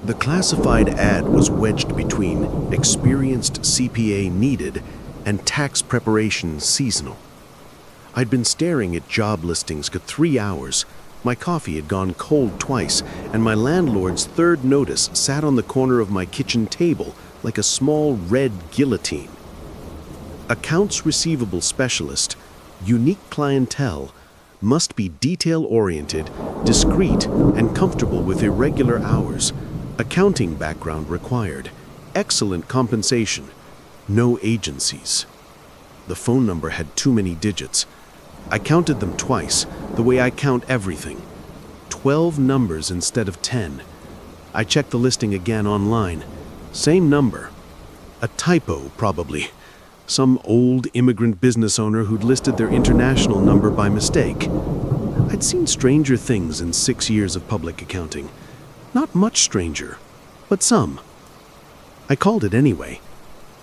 The classified ad was wedged between experienced CPA needed and tax preparation seasonal. I'd been staring at job listings for 3 hours. My coffee had gone cold twice, and my landlord's third notice sat on the corner of my kitchen table like a small red guillotine. Accounts Receivable Specialist, unique clientele, must be detail-oriented, discreet, and comfortable with irregular hours. Accounting background required. Excellent compensation. No agencies. The phone number had too many digits. I counted them twice, the way I count everything. 12 numbers instead of 10. I checked the listing again online. Same number. A typo, probably. Some old immigrant business owner who'd listed their international number by mistake. I'd seen stranger things in 6 years of public accounting. Not much stranger, but some. I called it anyway.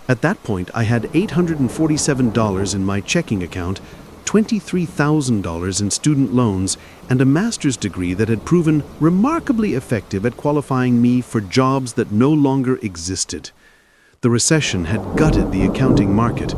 At that point, I had $847 in my checking account, $23,000 in student loans, and a master's degree that had proven remarkably effective at qualifying me for jobs that no longer existed. The recession had gutted the accounting market.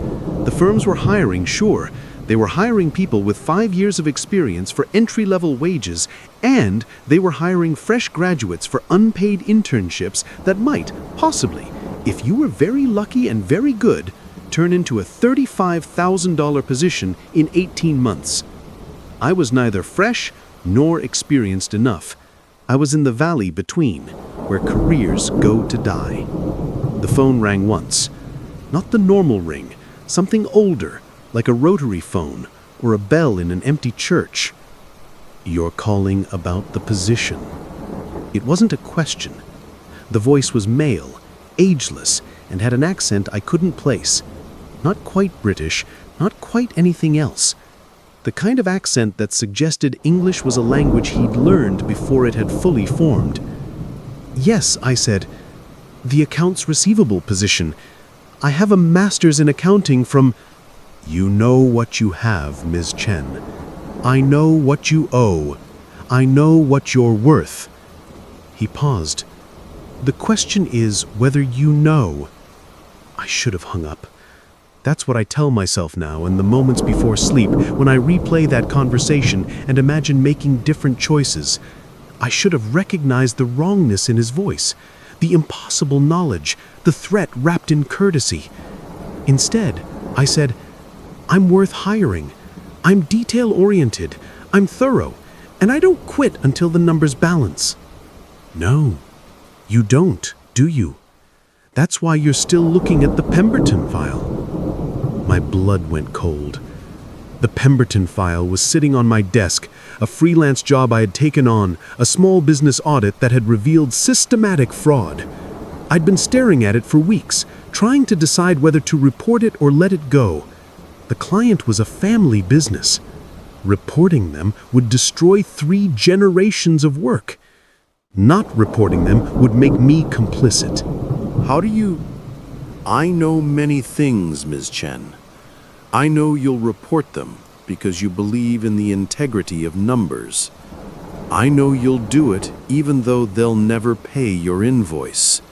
The firms were hiring, sure. They were hiring people with 5 years of experience for entry-level wages, and they were hiring fresh graduates for unpaid internships that might, possibly, if you were very lucky and very good, turn into a $35,000 position in 18 months. I was neither fresh nor experienced enough. I was in the valley between, where careers go to die. The phone rang once. Not the normal ring, something older, like a rotary phone or a bell in an empty church. You're calling about the position. It wasn't a question. The voice was male, ageless, and had an accent I couldn't place. Not quite British, not quite anything else. The kind of accent that suggested English was a language he'd learned before it had fully formed. Yes, I said. The accounts receivable position. I have a master's in accounting from... You know what you have, Ms. Chen. I know what you owe. I know what you're worth. He paused. The question is whether you know. I should have hung up. That's what I tell myself now in the moments before sleep when I replay that conversation and imagine making different choices. I should have recognized the wrongness in his voice, the impossible knowledge, the threat wrapped in courtesy. Instead, I said, I'm worth hiring. I'm detail-oriented. I'm thorough. And I don't quit until the numbers balance. No, you don't, do you? That's why you're still looking at the Pemberton file. My blood went cold. The Pemberton file was sitting on my desk, a freelance job I had taken on, a small business audit that had revealed systematic fraud. I'd been staring at it for weeks, trying to decide whether to report it or let it go. The client was a family business. Reporting them would destroy 3 generations of work. Not reporting them would make me complicit. How do you... I know many things, Ms. Chen. I know you'll report them because you believe in the integrity of numbers. I know you'll do it even though they'll never pay your invoice.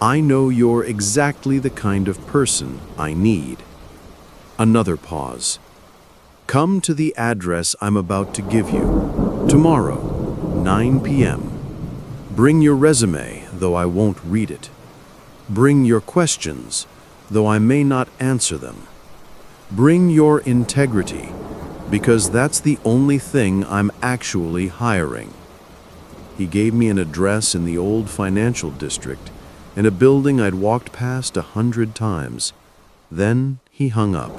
I know you're exactly the kind of person I need. Another pause. Come to the address I'm about to give you. Tomorrow, 9 p.m. Bring your resume, though I won't read it. Bring your questions, though I may not answer them. Bring your integrity, because that's the only thing I'm actually hiring. He gave me an address in the old financial district, in a building I'd walked past 100 times. Then he hung up.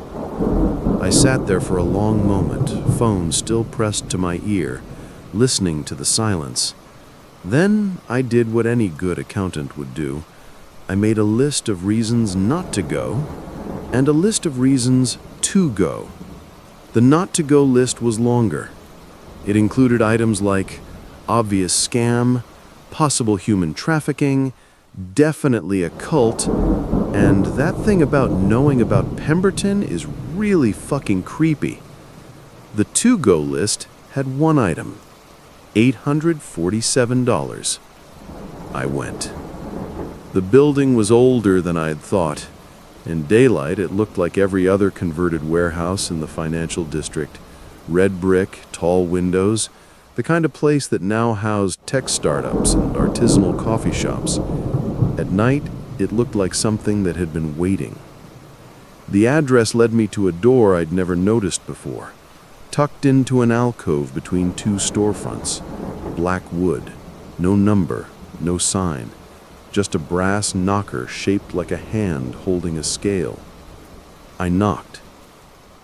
I sat there for a long moment, phone still pressed to my ear, listening to the silence. Then I did what any good accountant would do. I made a list of reasons not to go, and a list of reasons to go. The not to go list was longer. It included items like obvious scam, possible human trafficking, definitely a cult, and that thing about knowing about Pemberton is really fucking creepy. The to go list had one item, $847. I went. The building was older than I'd thought. In daylight, it looked like every other converted warehouse in the financial district. Red brick, tall windows, the kind of place that now housed tech startups and artisanal coffee shops. At night, it looked like something that had been waiting. The address led me to a door I'd never noticed before, tucked into an alcove between two storefronts. Black wood, no number, no sign. Just a brass knocker shaped like a hand holding a scale. I knocked.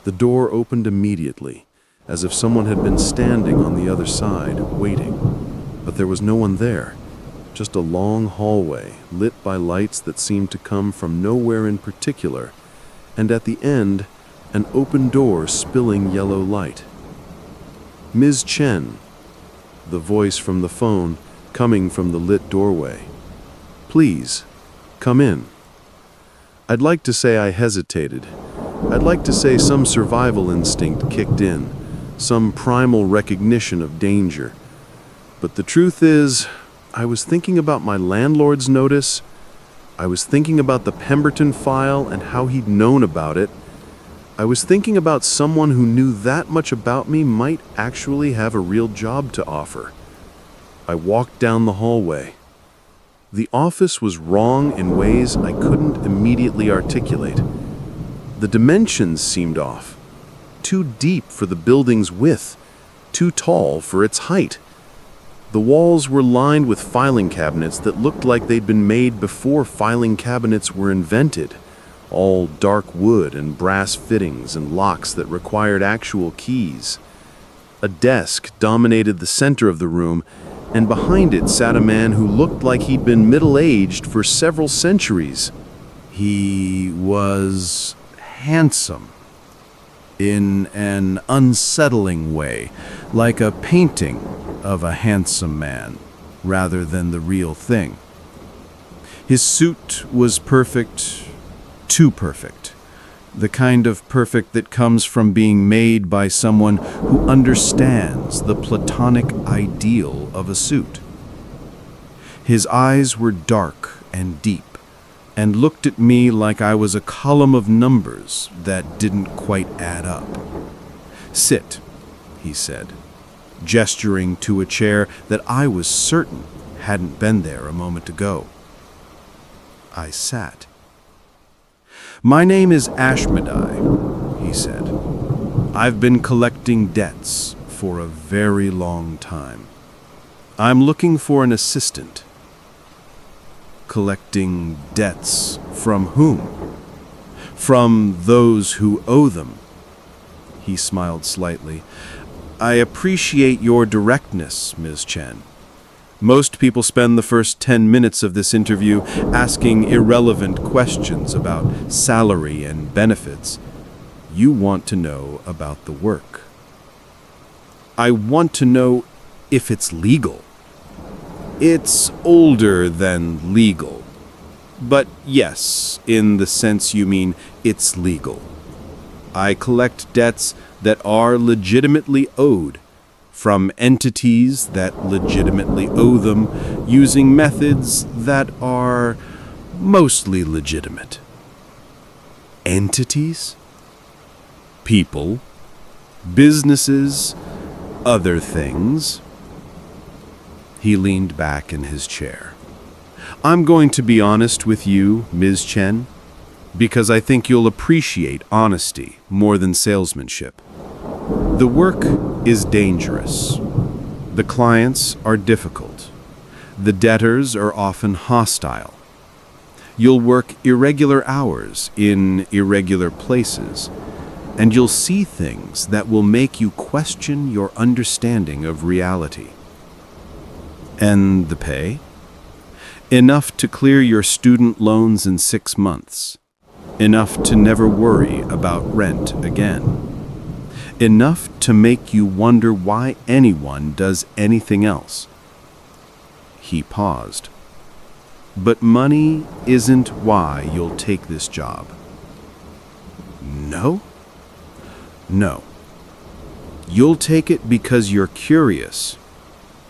The door opened immediately, as if someone had been standing on the other side, waiting. But there was no one there, just a long hallway lit by lights that seemed to come from nowhere in particular, and at the end, an open door spilling yellow light. "Ms. Chen," the voice from the phone coming from the lit doorway. "Please, come in." I'd like to say I hesitated. I'd like to say some survival instinct kicked in, some primal recognition of danger. But the truth is, I was thinking about my landlord's notice. I was thinking about the Pemberton file and how he'd known about it. I was thinking about someone who knew that much about me might actually have a real job to offer. I walked down the hallway. The office was wrong in ways I couldn't immediately articulate. The dimensions seemed off. Too deep for the building's width, too tall for its height. The walls were lined with filing cabinets that looked like they'd been made before filing cabinets were invented, all dark wood and brass fittings and locks that required actual keys. A desk dominated the center of the room, and behind it sat a man who looked like he'd been middle-aged for several centuries. He was handsome, in an unsettling way, like a painting of a handsome man, rather than the real thing. His suit was perfect, too perfect. The kind of perfect that comes from being made by someone who understands the platonic ideal of a suit. His eyes were dark and deep, and looked at me like I was a column of numbers that didn't quite add up. "Sit," he said, gesturing to a chair that I was certain hadn't been there a moment ago. I sat. "My name is Ashmedai," he said. "I've been collecting debts for a very long time. I'm looking for an assistant." "Collecting debts from whom?" "From those who owe them." He smiled slightly. "I appreciate your directness, Ms. Chen. Most people spend the first 10 minutes of this interview asking irrelevant questions about salary and benefits. You want to know about the work." "I want to know if it's legal." "It's older than legal. But yes, in the sense you mean, it's legal. I collect debts that are legitimately owed, from entities that legitimately owe them, using methods that are mostly legitimate." Entities? People, businesses, other things. He leaned back in his chair. "I'm going to be honest with you, Ms. Chen, because I think you'll appreciate honesty more than salesmanship. The work is dangerous. The clients are difficult. The debtors are often hostile. You'll work irregular hours in irregular places, and you'll see things that will make you question your understanding of reality. And the pay? Enough to clear your student loans in 6 months. Enough to never worry about rent again. Enough to make you wonder why anyone does anything else." He paused. "But money isn't why you'll take this job." "No?" "No. You'll take it because you're curious,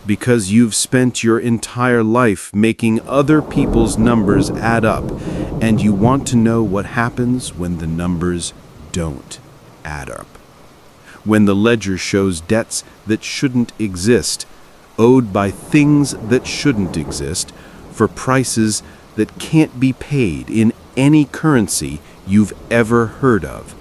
because you've spent your entire life making other people's numbers add up, and you want to know what happens when the numbers don't add up. When the ledger shows debts that shouldn't exist, owed by things that shouldn't exist, for prices that can't be paid in any currency you've ever heard of.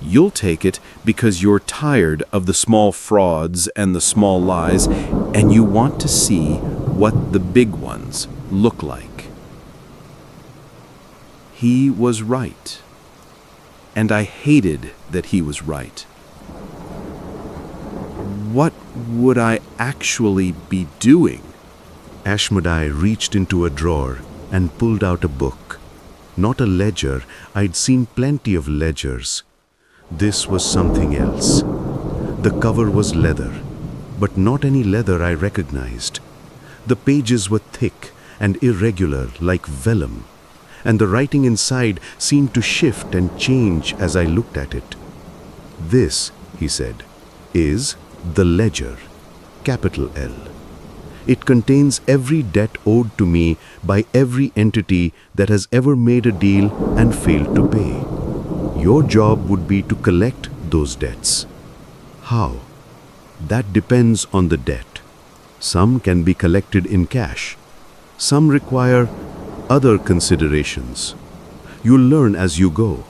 You'll take it because you're tired of the small frauds and the small lies, and you want to see what the big ones look like. He was right, and I hated that he was right. What would I actually be doing? Ashmedai reached into a drawer and pulled out a book. Not a ledger. I'd seen plenty of ledgers. This was something else. The cover was leather, but not any leather I recognized. The pages were thick and irregular like vellum, and the writing inside seemed to shift and change as I looked at it. This, he said, is the ledger, capital L. It contains every debt owed to me by every entity that has ever made a deal and failed to pay. Your job would be to collect those debts. How? That depends on the debt. Some can be collected in cash. Some require other considerations. You'll learn as you go.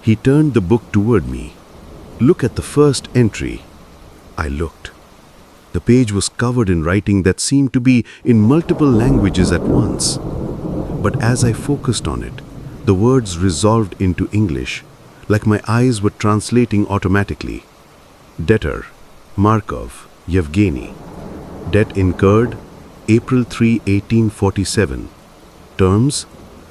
He turned the book toward me. Look at the first entry. I looked. The page was covered in writing that seemed to be in multiple languages at once. But as I focused on it, the words resolved into English, like my eyes were translating automatically. Debtor, Markov, Yevgeny. Debt incurred, April 3, 1847. Terms,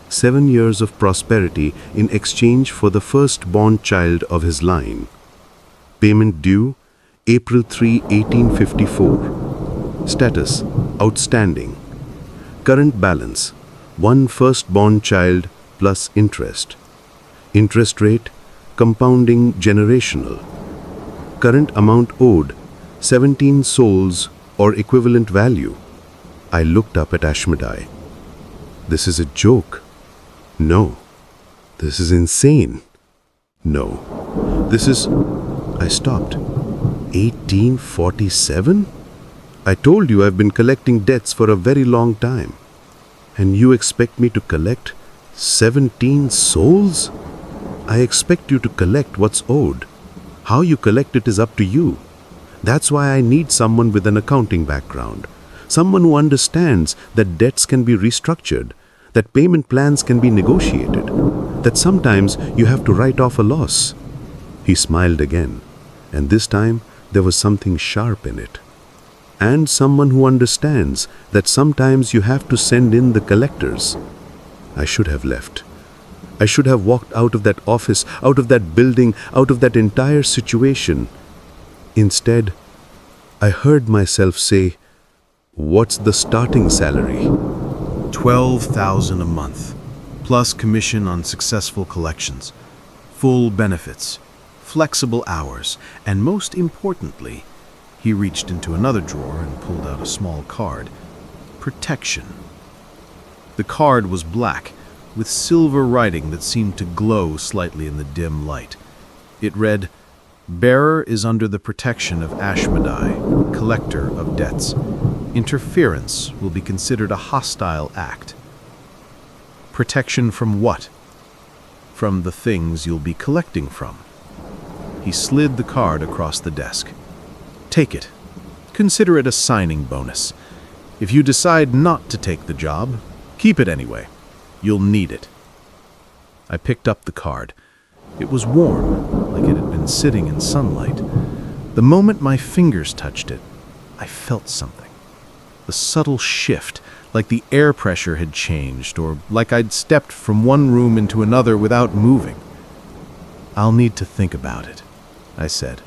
7 years of prosperity in exchange for the firstborn child of his line. Payment due, April 3, 1854. Status, outstanding. Current balance, 1 firstborn child plus interest. Interest rate, compounding generational. Current amount owed, 17 souls or equivalent value. I looked up at Ashmedai. This is a joke. No. This is insane. No. This is... I stopped. 1847? I told you I've been collecting debts for a very long time. And you expect me to collect 17 souls? I expect you to collect what's owed. How you collect it is up to you. That's why I need someone with an accounting background. Someone who understands that debts can be restructured, that payment plans can be negotiated, that sometimes you have to write off a loss. He smiled again, and this time there was something sharp in it. And someone who understands that sometimes you have to send in the collectors. I should have left. I should have walked out of that office, out of that building, out of that entire situation. Instead, I heard myself say, "What's the starting salary?" 12,000 a month, plus commission on successful collections, full benefits, flexible hours, and most importantly, he reached into another drawer and pulled out a small card. Protection. The card was black, with silver writing that seemed to glow slightly in the dim light. It read, "Bearer is under the protection of Ashmedai, collector of debts. Interference will be considered a hostile act." Protection from what? From the things you'll be collecting from. He slid the card across the desk. Take it. Consider it a signing bonus. If you decide not to take the job, keep it anyway. You'll need it. I picked up the card. It was warm, like it had been sitting in sunlight. The moment my fingers touched it, I felt something. A subtle shift, like the air pressure had changed, or like I'd stepped from one room into another without moving. "I'll need to think about it," I said.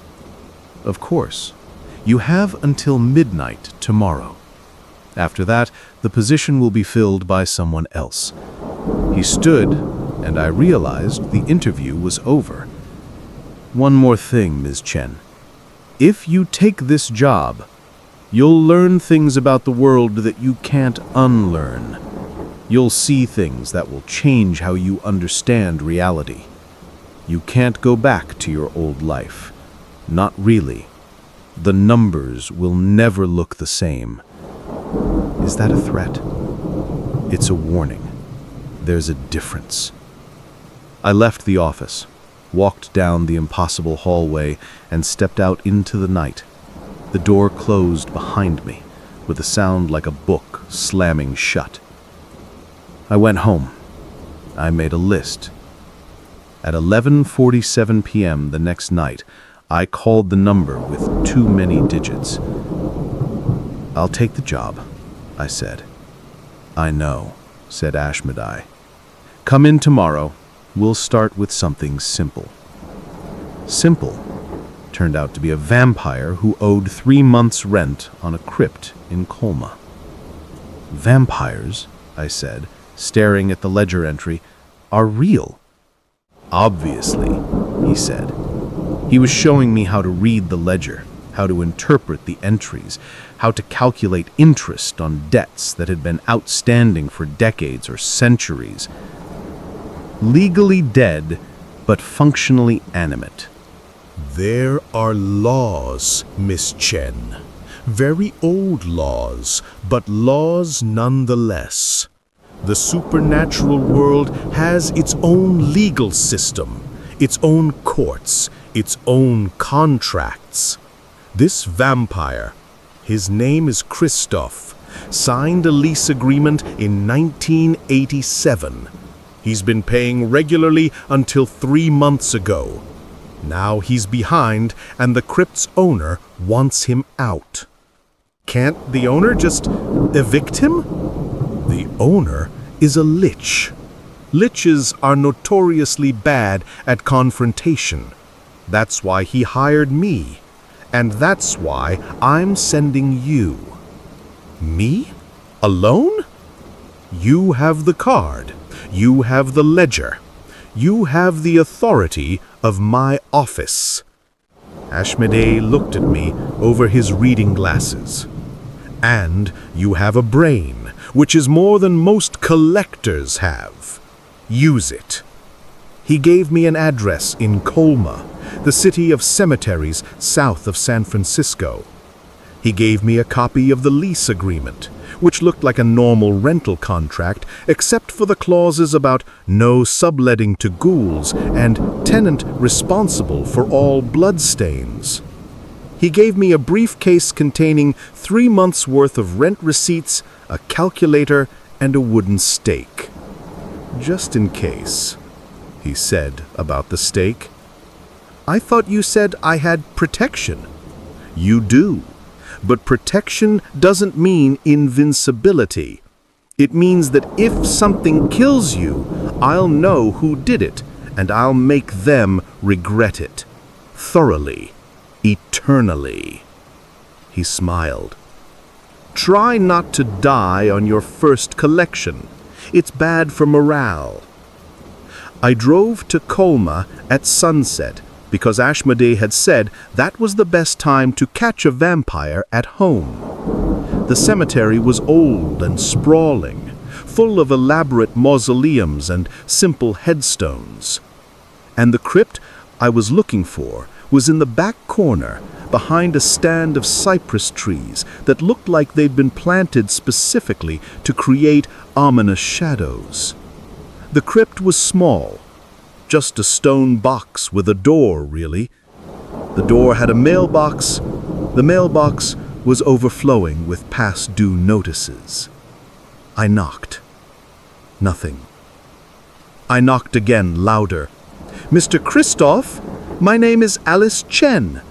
"Of course. You have until midnight tomorrow. After that, the position will be filled by someone else." He stood, and I realized the interview was over. "One more thing, Ms. Chen. If you take this job, You'll learn things about the world that you can't unlearn. You'll see things that will change how you understand reality. You can't go back to your old life. Not really. The numbers will never look the same. Is that a threat? It's a warning. There's a difference. I left the office, walked down the impossible hallway, and stepped out into the night. The door closed behind me, with a sound like a book slamming shut. I went home. I made a list. At 11:47 p.m. the next night, I called the number with too many digits. "I'll take the job," I said. "I know," said Ashmedai. "Come in tomorrow. We'll start with something simple." Simple turned out to be a vampire who owed 3 months' rent on a crypt in Colma. "Vampires," I said, staring at the ledger entry, "are real." "Obviously," he said. He was showing me how to read the ledger, how to interpret the entries, how to calculate interest on debts that had been outstanding for decades or centuries. Legally dead, but functionally animate. There are laws, Miss Chen. Very old laws, but laws nonetheless. The supernatural world has its own legal system, its own courts, its own contracts. This vampire, his name is Christoph, signed a lease agreement in 1987. He's been paying regularly until 3 months ago. Now he's behind, and the crypt's owner wants him out. Can't the owner just evict him? The owner is a lich. Liches are notoriously bad at confrontation. That's why he hired me. And that's why I'm sending you. Me? Alone? You have the card. You have the ledger. You have the authority of my office. Ashmedai looked at me over his reading glasses. And you have a brain, which is more than most collectors have. Use it. He gave me an address in Colma, the city of cemeteries south of San Francisco. He gave me a copy of the lease agreement, which looked like a normal rental contract except for the clauses about no subletting to ghouls and tenant responsible for all bloodstains. He gave me a briefcase containing 3 months' worth of rent receipts, a calculator, and a wooden stake. "Just in case," he said about the stake. "I thought you said I had protection." "You do. But protection doesn't mean invincibility. It means that if something kills you, I'll know who did it, and I'll make them regret it. Thoroughly. Eternally." He smiled. "Try not to die on your first collection. It's bad for morale." I drove to Colma at sunset because Ashmedai had said that was the best time to catch a vampire at home. The cemetery was old and sprawling, full of elaborate mausoleums and simple headstones. And the crypt I was looking for was in the back corner, behind a stand of cypress trees that looked like they'd been planted specifically to create ominous shadows. The crypt was small, just a stone box with a door, really. The door had a mailbox. The mailbox was overflowing with past due notices. I knocked. Nothing. I knocked again, louder. "Mr. Christoph, my name is Alice Chen.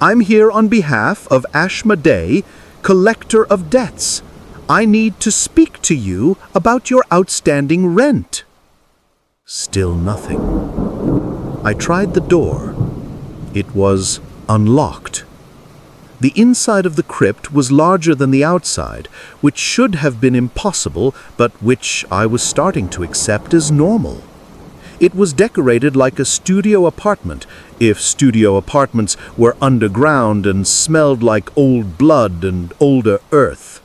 I'm here on behalf of Ashmedai, collector of debts. I need to speak to you about your outstanding rent." Still nothing. I tried the door. It was unlocked. The inside of the crypt was larger than the outside, which should have been impossible, but which I was starting to accept as normal. It was decorated like a studio apartment, if studio apartments were underground and smelled like old blood and older earth.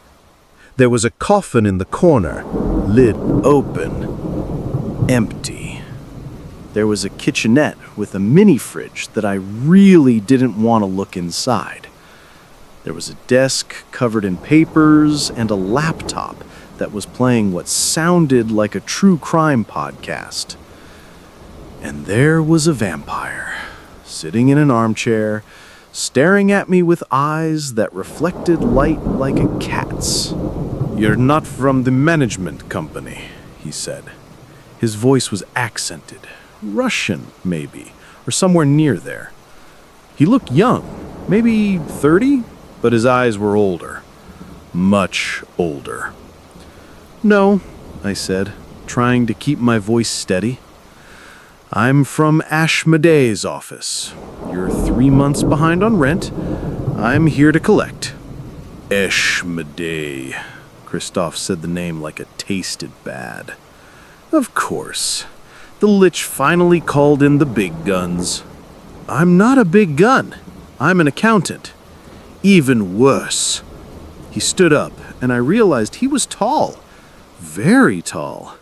There was a coffin in the corner, lid open, empty. There was a kitchenette with a mini fridge that I really didn't want to look inside. There was a desk covered in papers and a laptop that was playing what sounded like a true crime podcast. And there was a vampire, sitting in an armchair, staring at me with eyes that reflected light like a cat's. "You're not from the management company," he said. His voice was accented, Russian maybe, or somewhere near there. He looked young, maybe 30, but his eyes were older. Much older. "No," I said, trying to keep my voice steady. "I'm from Ashmeday's office. You're 3 months behind on rent. I'm here to collect." Ashmeday. Christoph said the name like it tasted bad. Of course. The lich finally called in the big guns. "I'm not a big gun. I'm an accountant." Even worse. He stood up, and I realized he was tall. Very tall.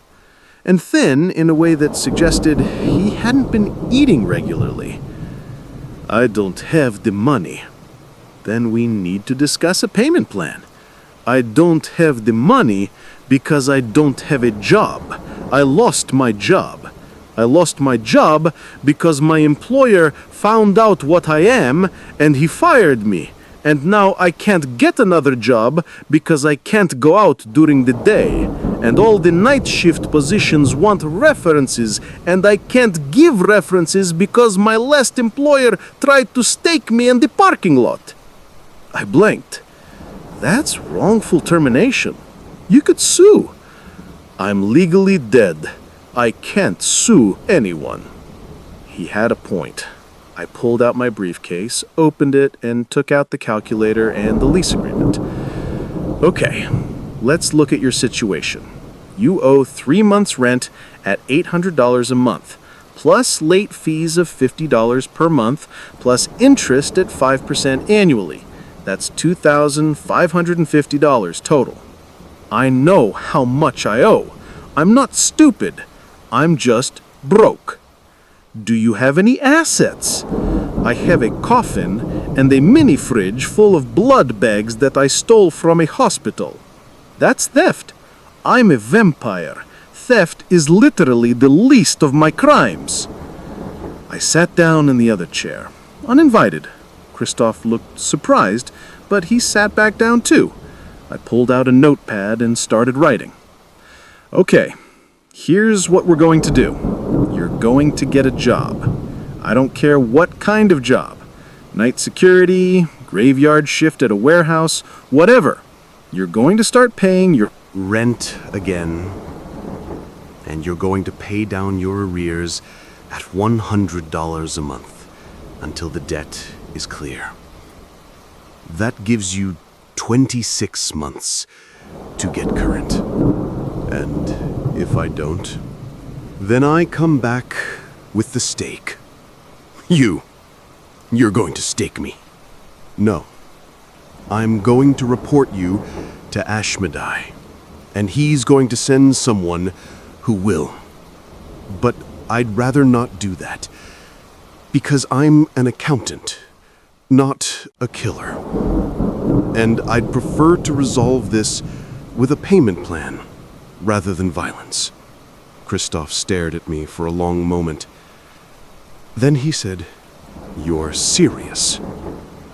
And thin in a way that suggested he hadn't been eating regularly. "I don't have the money." "Then we need to discuss a payment plan." "I don't have the money because I don't have a job. I lost my job. I lost my job because my employer found out what I am and he fired me. And now I can't get another job because I can't go out during the day. And all the night shift positions want references and I can't give references because my last employer tried to stake me in the parking lot." I blinked. That's wrongful termination. You could sue. "I'm legally dead. I can't sue anyone." He had a point. I pulled out my briefcase, opened it, and took out the calculator and the lease agreement. "Okay, let's look at your situation. You owe 3 months' rent at $800 a month, plus late fees of $50 per month, plus interest at 5% annually. That's $2,550 total. I know how much I owe. I'm not stupid. I'm just broke. Do you have any assets? I have a coffin and a mini fridge full of blood bags that I stole from a hospital. That's theft. I'm a vampire. Theft is literally the least of my crimes." I sat down in the other chair, uninvited. Christoph looked surprised, but he sat back down too. I pulled out a notepad and started writing. "Okay, here's what we're going to do. You're going to get a job. I don't care what kind of job. Night security, graveyard shift at a warehouse, whatever. You're going to start paying your Rent again. And you're going to pay down your arrears at $100 a month until the debt is clear. That gives you 26 months to get current. And if I don't, then I come back with the stake. You're going to stake me. No. I'm going to report you to Ashmedai, and he's going to send someone who will. But I'd rather not do that, because I'm an accountant, not a killer. And I'd prefer to resolve this with a payment plan, rather than violence. Christoph stared at me for a long moment. Then he said, "You're serious."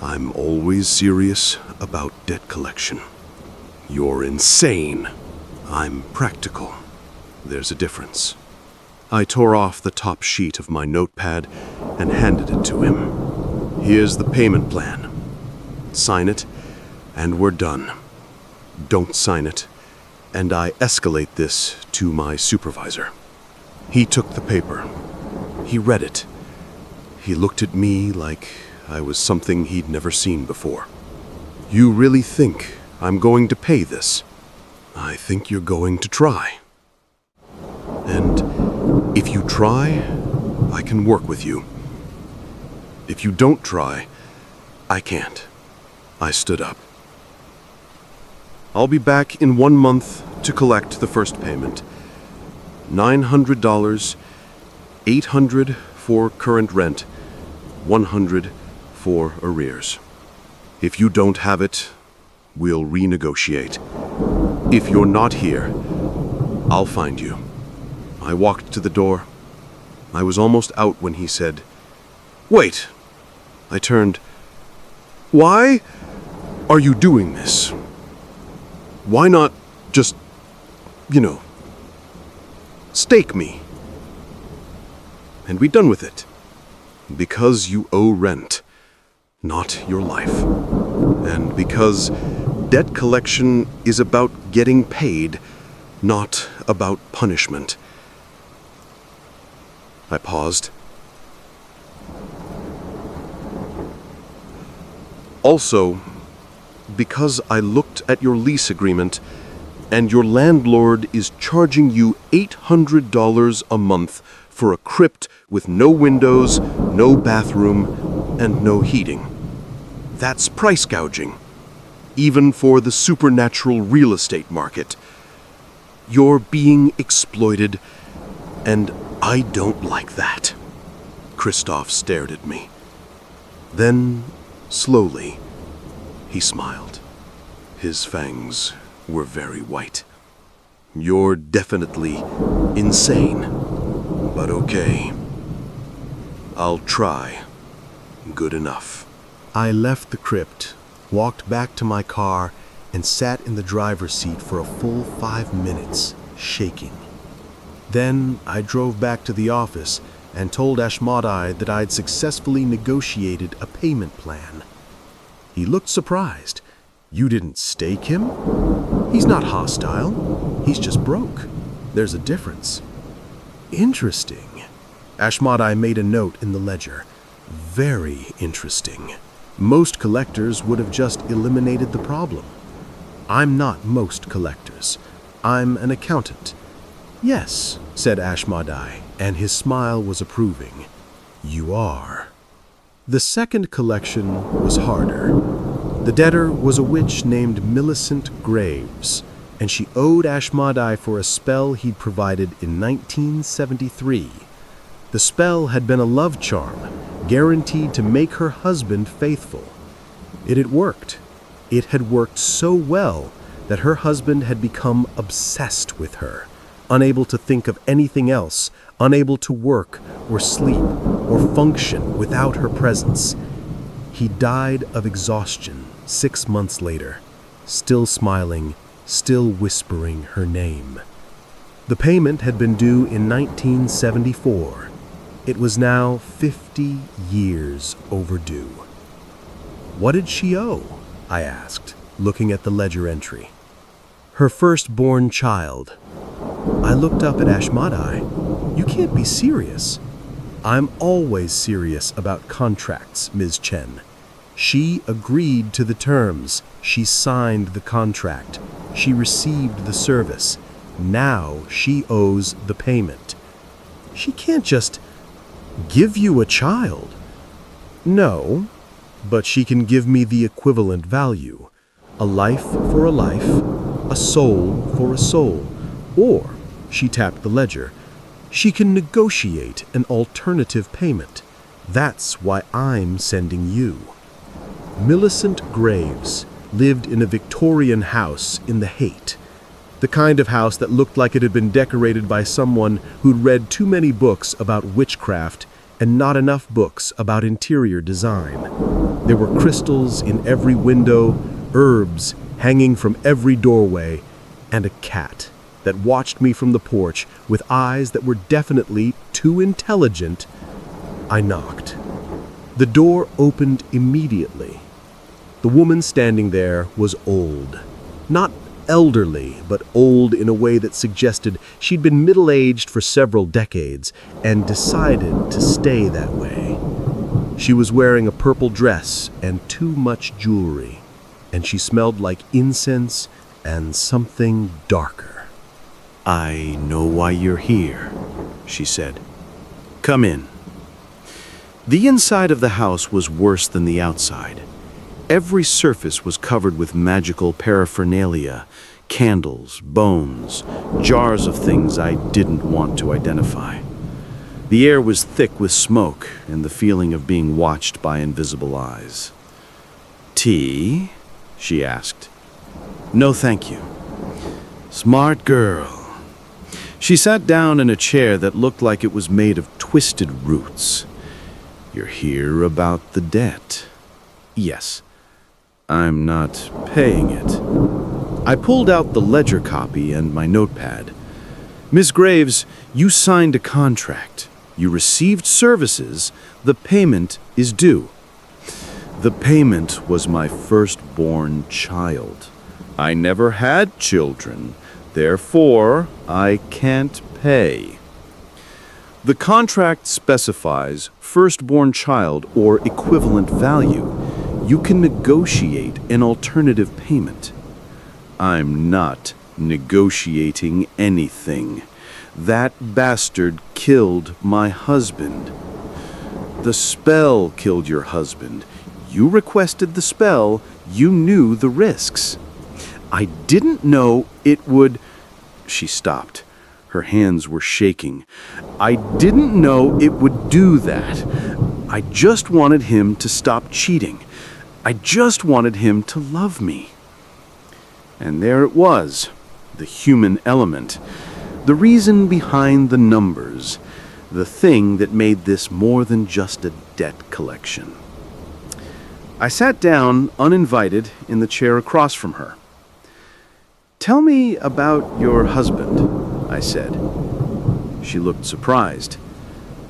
"I'm always serious about debt collection." "You're insane." "I'm practical. There's a difference." I tore off the top sheet of my notepad and handed it to him. "Here's the payment plan. Sign it, and we're done. Don't sign it, and I escalate this to my supervisor." He took the paper. He read it. He looked at me like I was something he'd never seen before. "You really think I'm going to pay this?" "I think you're going to try." "And If you try, I can work with you. If you don't try, I can't. I stood up. I'll be back in 1 month to collect the first payment. $900, $800 for current rent, $100 for arrears. If you don't have it, we'll renegotiate. If you're not here, I'll find you. I walked to the door. I was almost out when he said, "Wait." I turned. "Why are you doing this? Why not just, stake me and be done with it? Because you owe rent, not your life. And because debt collection is about getting paid, not about punishment." I paused. Also, because I looked at your lease agreement, and your landlord is charging you $800 a month for a crypt with no windows, no bathroom, and no heating. That's price gouging, even for the supernatural real estate market. You're being exploited, and I don't like that. Christoph stared at me. Then, slowly, he smiled. His fangs were very white. "You're definitely insane, but okay. I'll try. Good enough." I left the crypt, walked back to my car, and sat in the driver's seat for a full 5 minutes, shaking. Then I drove back to the office and told Ashmodai that I'd successfully negotiated a payment plan. He looked surprised. "You didn't stake him? He's not hostile. He's just broke. There's a difference." "Interesting." Ashmodai made a note in the ledger. "Very interesting. Most collectors would have just eliminated the problem. I'm not most collectors. I'm an accountant." "Yes," said Ashmodai, and his smile was approving. "You are." The second collection was harder. The debtor was a witch named Millicent Graves, and she owed Ashmodai for a spell he'd provided in 1973. The spell had been a love charm, guaranteed to make her husband faithful. It had worked. It had worked so well that her husband had become obsessed with her, unable to think of anything else, unable to work or sleep or function without her presence. He died of exhaustion 6 months later, still smiling, still whispering her name. The payment had been due in 1974. It was now 50 years overdue. "What did she owe?" I asked, looking at the ledger entry. "Her firstborn child." I looked up at Ashmodai. "You can't be serious." "I'm always serious about contracts, Ms. Chen. She agreed to the terms. She signed the contract. She received the service. Now she owes the payment. She can't just give you a child." "No, but she can give me the equivalent value. A life for a life, a soul for a soul. Or," she tapped the ledger, "she can negotiate an alternative payment. That's why I'm sending you." Millicent Graves lived in a Victorian house in the Haight, the kind of house that looked like it had been decorated by someone who'd read too many books about witchcraft and not enough books about interior design. There were crystals in every window, herbs hanging from every doorway, and a cat that watched me from the porch with eyes that were definitely too intelligent. I knocked. The door opened immediately. The woman standing there was old. Not elderly, but old in a way that suggested she'd been middle-aged for several decades and decided to stay that way. She was wearing a purple dress and too much jewelry, and she smelled like incense and something darker. "I know why you're here," she said. "Come in." The inside of the house was worse than the outside. Every surface was covered with magical paraphernalia, candles, bones, jars of things I didn't want to identify. The air was thick with smoke and the feeling of being watched by invisible eyes. "Tea?" she asked. "No, thank you." "Smart girl." She sat down in a chair that looked like it was made of twisted roots. "You're here about the debt?" "Yes." "I'm not paying it." I pulled out the ledger copy and my notepad. "Miss Graves, you signed a contract. You received services. The payment is due." "The payment was my firstborn child. I never had children. Therefore, I can't pay." The contract specifies firstborn child or equivalent value. You can negotiate an alternative payment. I'm not negotiating anything. That bastard killed my husband. The spell killed your husband. You requested the spell. You knew the risks. I didn't know it would... She stopped. Her hands were shaking. "I didn't know it would do that. I just wanted him to stop cheating. I just wanted him to love me." And there it was, the human element, the reason behind the numbers, the thing that made this more than just a debt collection. I sat down, uninvited, in the chair across from her. "Tell me about your husband," I said. She looked surprised.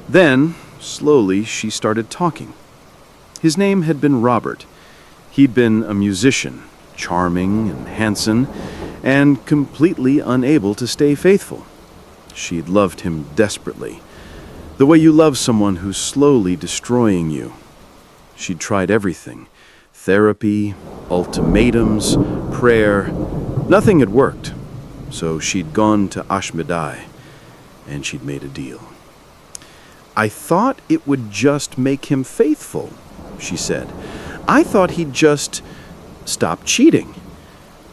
Then, slowly, she started talking. His name had been Robert. He'd been a musician, charming and handsome, and completely unable to stay faithful. She'd loved him desperately, the way you love someone who's slowly destroying you. She'd tried everything: therapy, ultimatums, prayer. Nothing had worked, so she'd gone to Ashmedai, and she'd made a deal. "I thought it would just make him faithful," she said. "I thought he'd just stop cheating.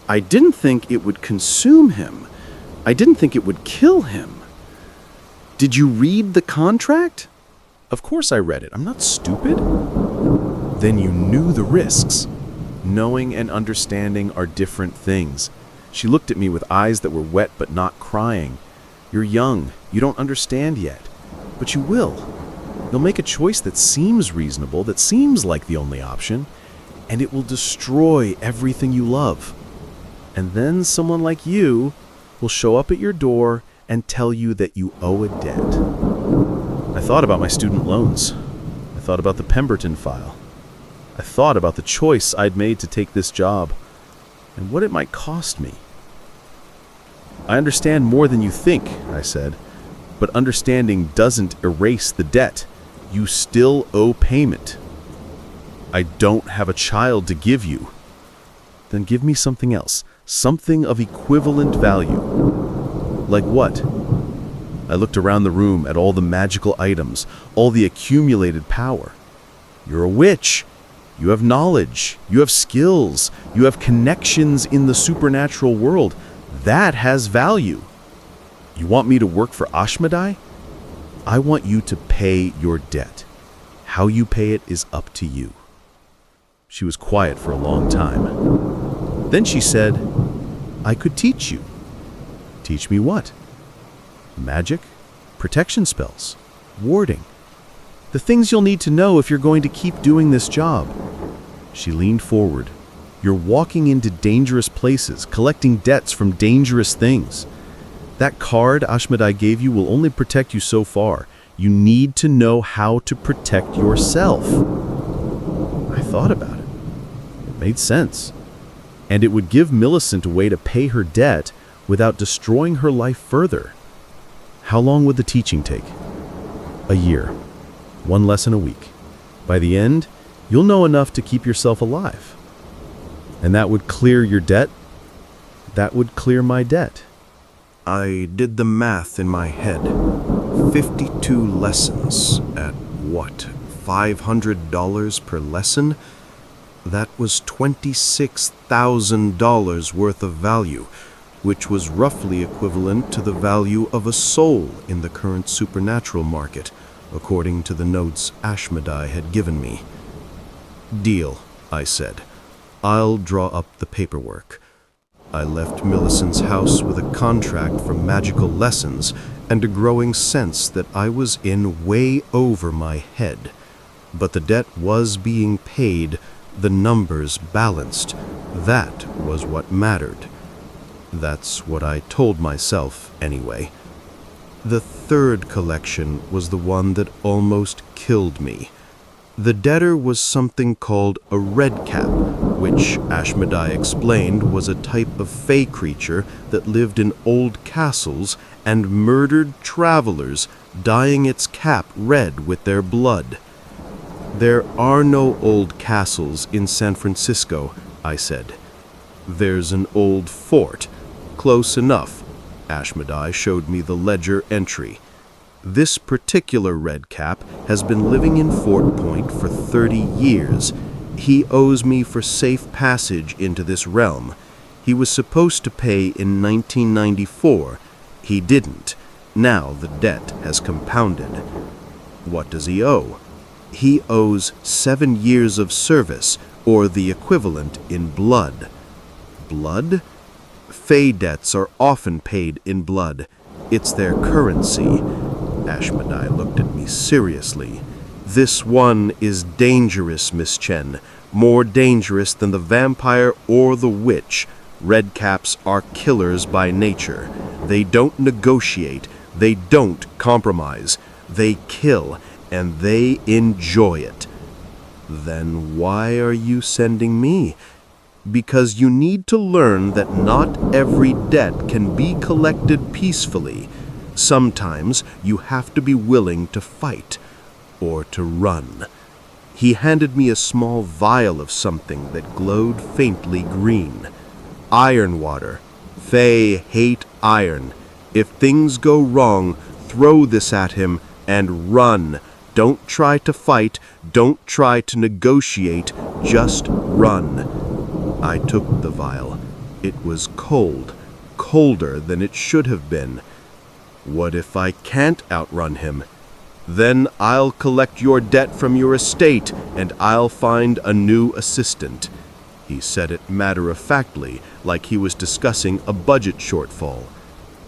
I didn't think it would consume him. I didn't think it would kill him." "Did you read the contract?" Of course I read it. I'm not stupid. Then you knew the risks. Knowing and understanding are different things. She looked at me with eyes that were wet but not crying. "You're young. You don't understand yet. But you will. You'll make a choice that seems reasonable, that seems like the only option, and it will destroy everything you love. And then someone like you will show up at your door and tell you that you owe a debt." I thought about my student loans. I thought about the Pemberton file. I thought about the choice I'd made to take this job and what it might cost me. "I understand more than you think," I said, "but understanding doesn't erase the debt. You still owe payment." "I don't have a child to give you." "Then give me something else, something of equivalent value." "Like what?" I looked around the room at all the magical items, all the accumulated power. "You're a witch. You have knowledge. You have skills. You have connections in the supernatural world. That has value. You want me to work for Ashmedai? I want you to pay your debt. How you pay it is up to you." She was quiet for a long time. Then she said, "I could teach you." "Teach me what?" "Magic, protection spells, warding. The things you'll need to know if you're going to keep doing this job." She leaned forward. "You're walking into dangerous places, collecting debts from dangerous things. That card Ashmedai gave you will only protect you so far. You need to know how to protect yourself." I thought about it. It made sense. And it would give Millicent a way to pay her debt without destroying her life further. How long would the teaching take? A year. 1 lesson a week. By the end, you'll know enough to keep yourself alive. And that would clear your debt. That would clear my debt. I did the math in my head. 52 lessons at what, $500 per lesson? That was $26,000 worth of value, which was roughly equivalent to the value of a soul in the current supernatural market, according to the notes Ashmedai had given me. "Deal," I said. "I'll draw up the paperwork." I left Millicent's house with a contract for magical lessons and a growing sense that I was in way over my head. But the debt was being paid, the numbers balanced. That was what mattered. That's what I told myself, anyway. The third collection was the one that almost killed me. The debtor was something called a red cap, which Ashmedai explained was a type of fey creature that lived in old castles and murdered travelers, dyeing its cap red with their blood. "There are no old castles in San Francisco," I said. "There's an old fort. Close enough." Ashmedai showed me the ledger entry. "This particular red cap has been living in Fort Point for 30 years. He owes me for safe passage into this realm. He was supposed to pay in 1994. He didn't. Now the debt has compounded." "What does he owe?" "He owes 7 years of service, or the equivalent in blood." "Blood?" "Fey debts are often paid in blood. It's their currency." Ashmedai looked at me seriously. "This one is dangerous, Miss Chen. More dangerous than the vampire or the witch. Red caps are killers by nature. They don't negotiate. They don't compromise. They kill, and they enjoy it." "Then why are you sending me?" "Because you need to learn that not every debt can be collected peacefully. Sometimes you have to be willing to fight, or to run." He handed me a small vial of something that glowed faintly green. "Iron water. Fey hate iron. If things go wrong, throw this at him and run. Don't try to fight. Don't try to negotiate. Just run." I took the vial. It was cold, colder than it should have been. "What if I can't outrun him?" "Then I'll collect your debt from your estate, and I'll find a new assistant." He said it matter-of-factly, like he was discussing a budget shortfall.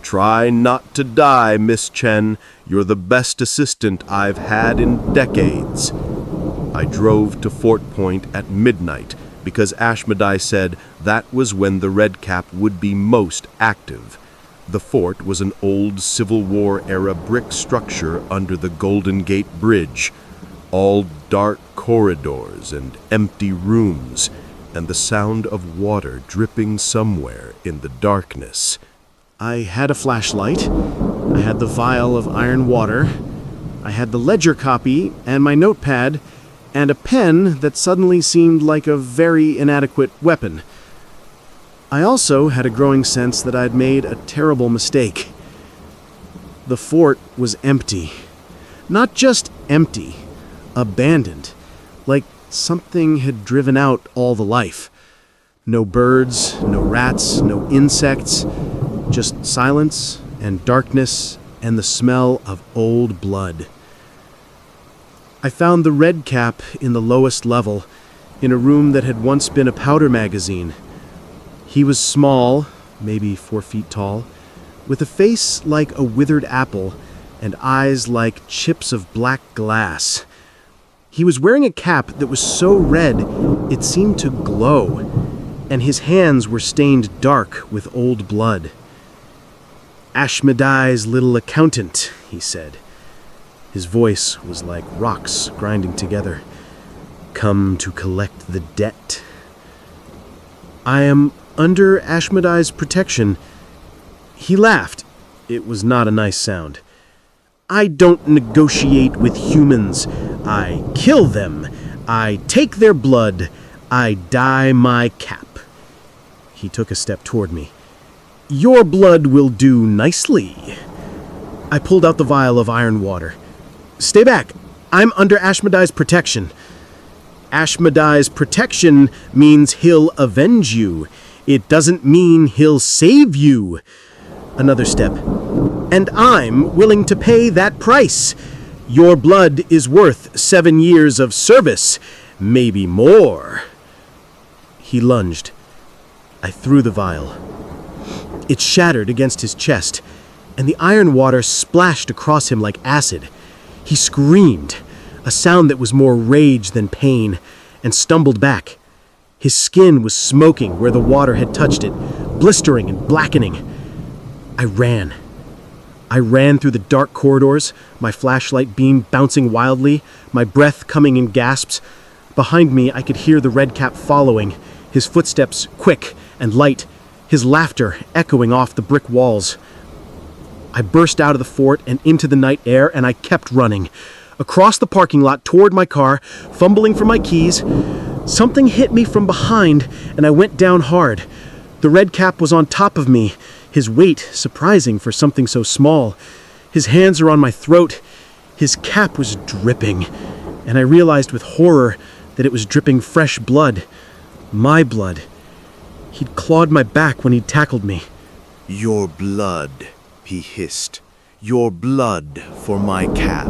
"Try not to die, Miss Chen. You're the best assistant I've had in decades." I drove to Fort Point at midnight, because Ashmedai said that was when the Red Cap would be most active. The fort was an old Civil War-era brick structure under the Golden Gate Bridge, all dark corridors and empty rooms, and the sound of water dripping somewhere in the darkness. I had a flashlight, I had the vial of iron water, I had the ledger copy and my notepad, and a pen that suddenly seemed like a very inadequate weapon. I also had a growing sense that I'd made a terrible mistake. The fort was empty. Not just empty, abandoned, like something had driven out all the life. No birds, no rats, no insects, just silence and darkness and the smell of old blood. I found the Red Cap in the lowest level, in a room that had once been a powder magazine. He was small, maybe 4 feet tall, with a face like a withered apple and eyes like chips of black glass. He was wearing a cap that was so red it seemed to glow, and his hands were stained dark with old blood. "Ashmedai's little accountant," he said. His voice was like rocks grinding together. "Come to collect the debt." "I am under Ashmedai's protection." He laughed. It was not a nice sound. "I don't negotiate with humans. I kill them. I take their blood. I dye my cap." He took a step toward me. "Your blood will do nicely." I pulled out the vial of iron water. Stay back. I'm under Ashmedai's protection. Ashmedai's protection means he'll avenge you. It doesn't mean he'll save you. Another step. And I'm willing to pay that price. Your blood is worth 7 years of service, maybe more. He lunged. I threw the vial. It shattered against his chest, and the iron water splashed across him like acid. He screamed, a sound that was more rage than pain, and stumbled back. His skin was smoking where the water had touched it, blistering and blackening. I ran. I ran through the dark corridors, my flashlight beam bouncing wildly, my breath coming in gasps. Behind me, I could hear the redcap following, his footsteps quick and light, his laughter echoing off the brick walls. I burst out of the fort and into the night air, and I kept running. Across the parking lot toward my car, fumbling for my keys. Something hit me from behind, and I went down hard. The redcap was on top of me, his weight surprising for something so small. His hands are on my throat. His cap was dripping, and I realized with horror that it was dripping fresh blood. My blood. He'd clawed my back when he'd tackled me. Your blood, he hissed. Your blood for my cap.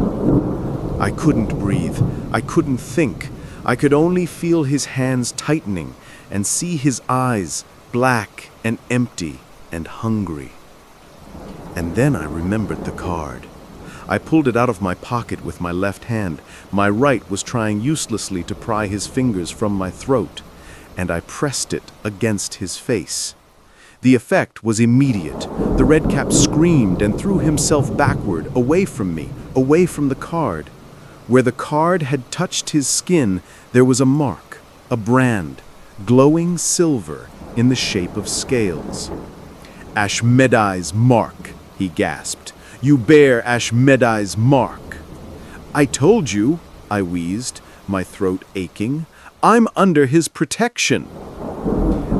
I couldn't breathe. I couldn't think. I could only feel his hands tightening and see his eyes, black and empty and hungry. And then I remembered the card. I pulled it out of my pocket with my left hand. My right was trying uselessly to pry his fingers from my throat, and I pressed it against his face. The effect was immediate. The redcap screamed and threw himself backward, away from me, away from the card. Where the card had touched his skin, there was a mark, a brand, glowing silver in the shape of scales. Ashmedai's mark, he gasped. You bear Ashmedai's mark. I told you, I wheezed, my throat aching. I'm under his protection.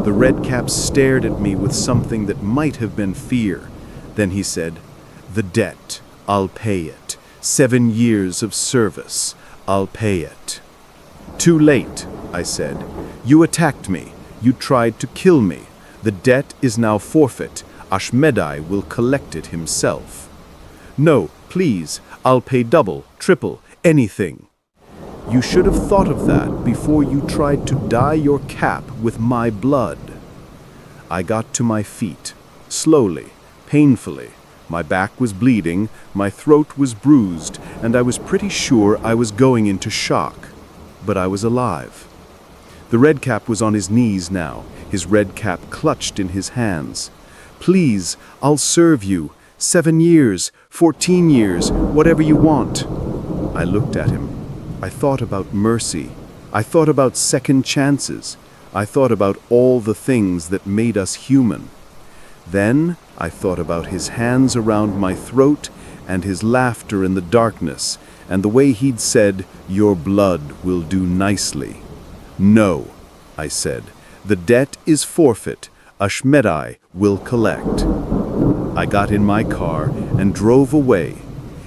The redcap stared at me with something that might have been fear. Then he said, the debt, I'll pay it. 7 years of service, I'll pay it. Too late, I said. You attacked me. You tried to kill me. The debt is now forfeit. Ashmedai will collect it himself. No, please, I'll pay double, triple, anything. You should have thought of that before you tried to dye your cap with my blood. I got to my feet, slowly, painfully. My back was bleeding, my throat was bruised, and I was pretty sure I was going into shock. But I was alive. The redcap was on his knees now, his red cap clutched in his hands. Please, I'll serve you. 7 years, 14 years, whatever you want. I looked at him. I thought about mercy. I thought about second chances. I thought about all the things that made us human. Then I thought about his hands around my throat and his laughter in the darkness and the way he'd said, your blood will do nicely. No, I said, the debt is forfeit. Ashmedai will collect. I got in my car and drove away.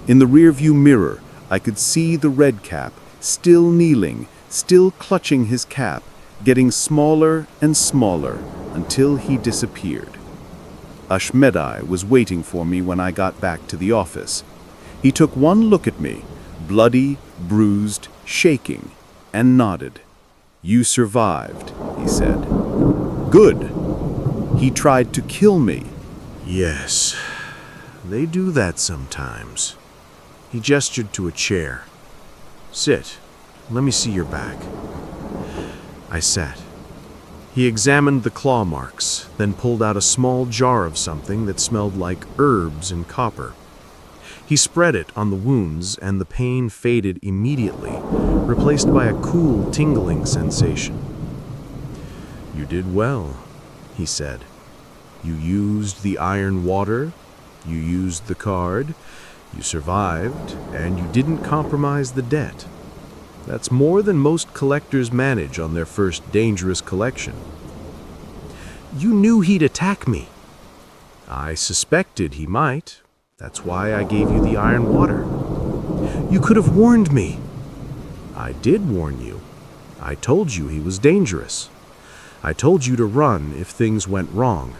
In the rearview mirror, I could see the redcap, still kneeling, still clutching his cap, getting smaller and smaller until he disappeared. Ashmedai was waiting for me when I got back to the office. He took one look at me, bloody, bruised, shaking, and nodded. You survived, he said. Good. He tried to kill me. Yes, they do that sometimes. He gestured to a chair. Sit. Let me see your back. I sat. He examined the claw marks, then pulled out a small jar of something that smelled like herbs and copper. He spread it on the wounds, and the pain faded immediately, replaced by a cool, tingling sensation. You did well, he said. You used the iron water, you used the card, you survived, and you didn't compromise the debt. That's more than most collectors manage on their first dangerous collection. You knew he'd attack me. I suspected he might. That's why I gave you the iron water. You could have warned me. I did warn you. I told you he was dangerous. I told you to run if things went wrong.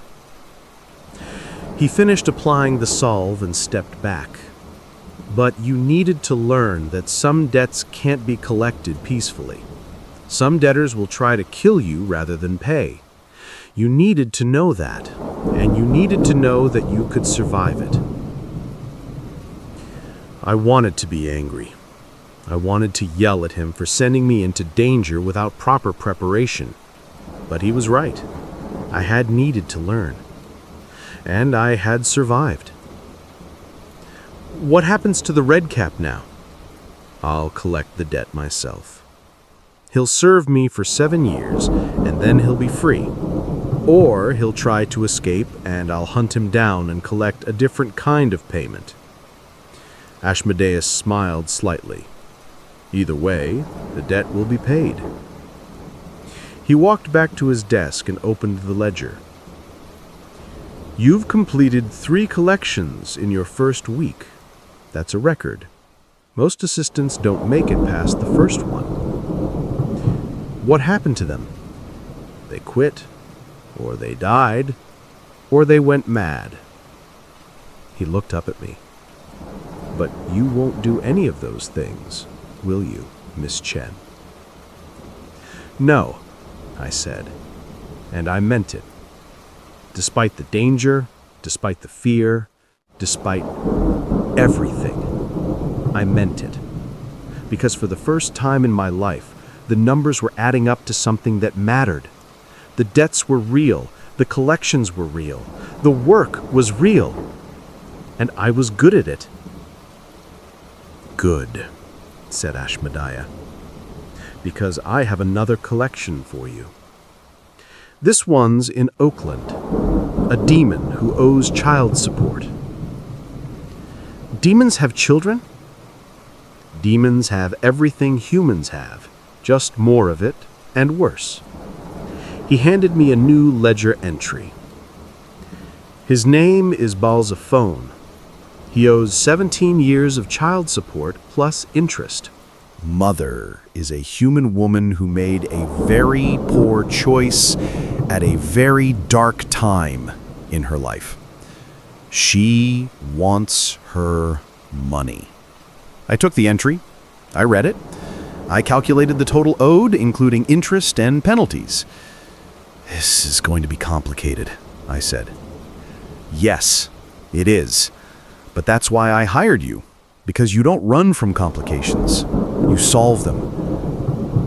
He finished applying the salve and stepped back. But you needed to learn that some debts can't be collected peacefully. Some debtors will try to kill you rather than pay. You needed to know that, and you needed to know that you could survive it. I wanted to be angry. I wanted to yell at him for sending me into danger without proper preparation. But he was right. I had needed to learn. And I had survived. What happens to the red cap now? I'll collect the debt myself. He'll serve me for 7 years, and then he'll be free. Or he'll try to escape, and I'll hunt him down and collect a different kind of payment. Ashmodeus smiled slightly. Either way, the debt will be paid. He walked back to his desk and opened the ledger. You've completed 3 collections in your first week. That's a record. Most assistants don't make it past the first one. What happened to them? They quit, or they died, or they went mad. He looked up at me. But you won't do any of those things, will you, Miss Chen? No, I said, and I meant it. Despite the danger, despite the fear, despite everything, I meant it. Because for the first time in my life, the numbers were adding up to something that mattered. The debts were real, the collections were real, the work was real, and I was good at it. Good, said Ashmediah, because I have another collection for you. This one's in Oakland, a demon who owes child support. Demons have children? Demons have everything humans have, just more of it and worse. He handed me a new ledger entry. His name is Balzaphone. He owes 17 years of child support plus interest. Mother is a human woman who made a very poor choice at a very dark time in her life. She wants her money. I took the entry. I read it. I calculated the total owed, including interest and penalties. This is going to be complicated, I said. Yes, it is. But that's why I hired you, because you don't run from complications. You solve them.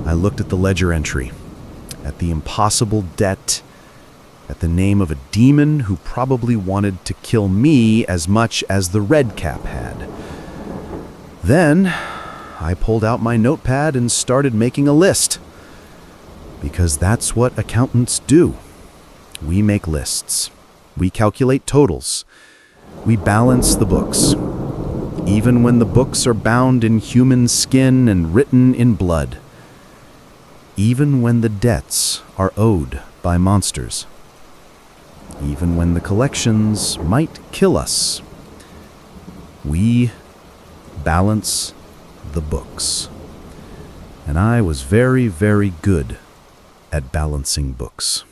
I looked at the ledger entry, at the impossible debt, at the name of a demon who probably wanted to kill me as much as the red cap had. Then I pulled out my notepad and started making a list. Because that's what accountants do. We make lists. We calculate totals. We balance the books. Even when the books are bound in human skin and written in blood. Even when the debts are owed by monsters. Even when the collections might kill us. We balance the books. And I was very, very good at balancing books.